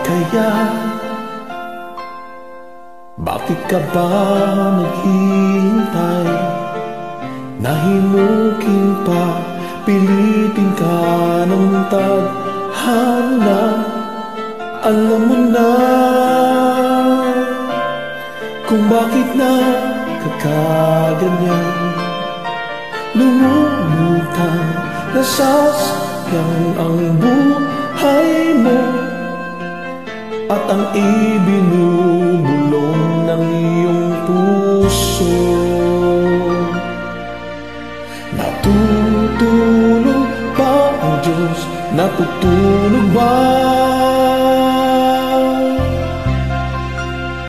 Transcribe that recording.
kaya? Bakit ka ba naghihintay? Nahimukin pa, pilitin ka ng tadhana. Alam mo na kung bakit na kakaganyan. Lumulutang nasasayang ang buhay mo at ang ibinubuo